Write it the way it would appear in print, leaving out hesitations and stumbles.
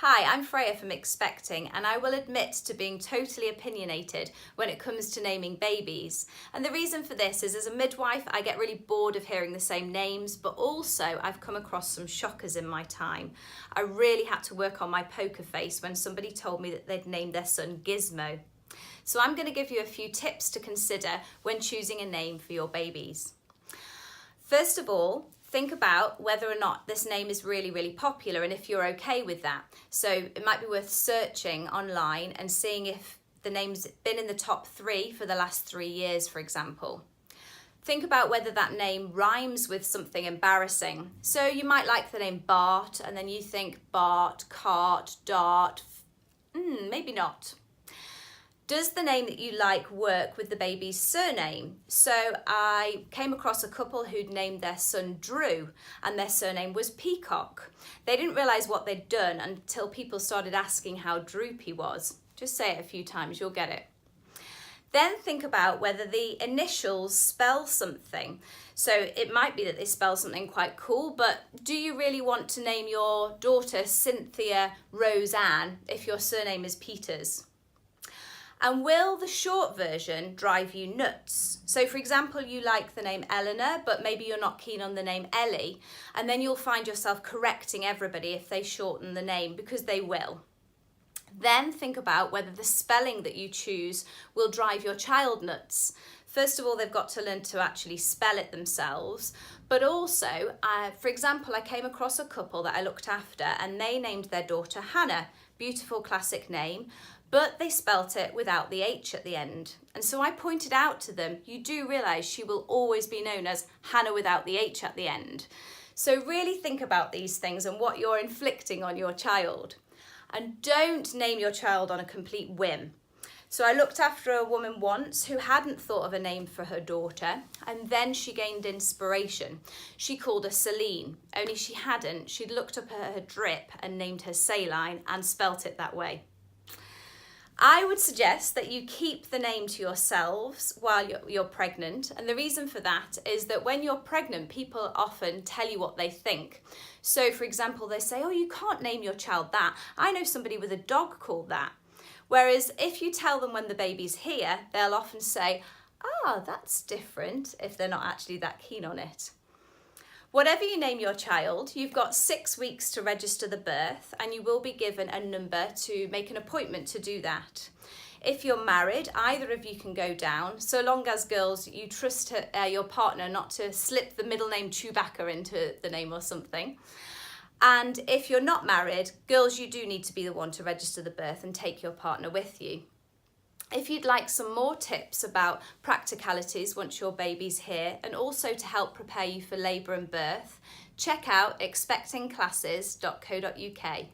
Hi, I'm Freya from Expecting, and I will admit to being totally opinionated when it comes to naming babies. And the reason for this is, as a midwife, I get really bored of hearing the same names, but also I've come across some shockers in my time. I really had to work on my poker face when somebody told me that they'd named their son Gizmo. So I'm going to give you a few tips to consider when choosing a name for your babies. First of all, think about whether or not this name is really popular and if you're okay with that. So it might be worth searching online and seeing if the name's been in the top 3 for the last 3 years, for example. Think about whether that name rhymes with something embarrassing. So you might like the name Bart and then you think Bart, Cart, Dart. Maybe not. Does the name that you like work with the baby's surname? So I came across a couple who'd named their son Drew and their surname was Peacock. They didn't realise what they'd done until people started asking how droop he was. Just say it a few times, you'll get it. Then think about whether the initials spell something. So it might be that they spell something quite cool, but do you really want to name your daughter Cynthia Roseanne if your surname is Peters? And will the short version drive you nuts? So for example, you like the name Eleanor, but maybe you're not keen on the name Ellie, and then you'll find yourself correcting everybody if they shorten the name, because they will. Then think about whether the spelling that you choose will drive your child nuts. First of all, they've got to learn to actually spell it themselves, but also, for example, I came across a couple that I looked after and they named their daughter Hannah, beautiful classic name, but they spelt it without the H at the end. And so I pointed out to them, you do realise she will always be known as Hannah without the H at the end. So really think about these things and what you're inflicting on your child. And don't name your child on a complete whim. So I looked after a woman once who hadn't thought of a name for her daughter, and then she gained inspiration. She called her Celine, only she hadn't. She'd looked up her drip and named her Saline and spelt it that way. I would suggest that you keep the name to yourselves while you're pregnant, and the reason for that is that when you're pregnant, people often tell you what they think. So for example, they say, oh, you can't name your child that. I know somebody with a dog called that. Whereas if you tell them when the baby's here, they'll often say, ah, that's different, if they're not actually that keen on it. Whatever you name your child, you've got 6 weeks to register the birth and you will be given a number to make an appointment to do that. If you're married, either of you can go down, so long as, girls, you trust your partner not to slip the middle name Chewbacca into the name or something. And if you're not married, girls, you do need to be the one to register the birth and take your partner with you. If you'd like some more tips about practicalities once your baby's here and also to help prepare you for labour and birth, check out expectingclasses.co.uk.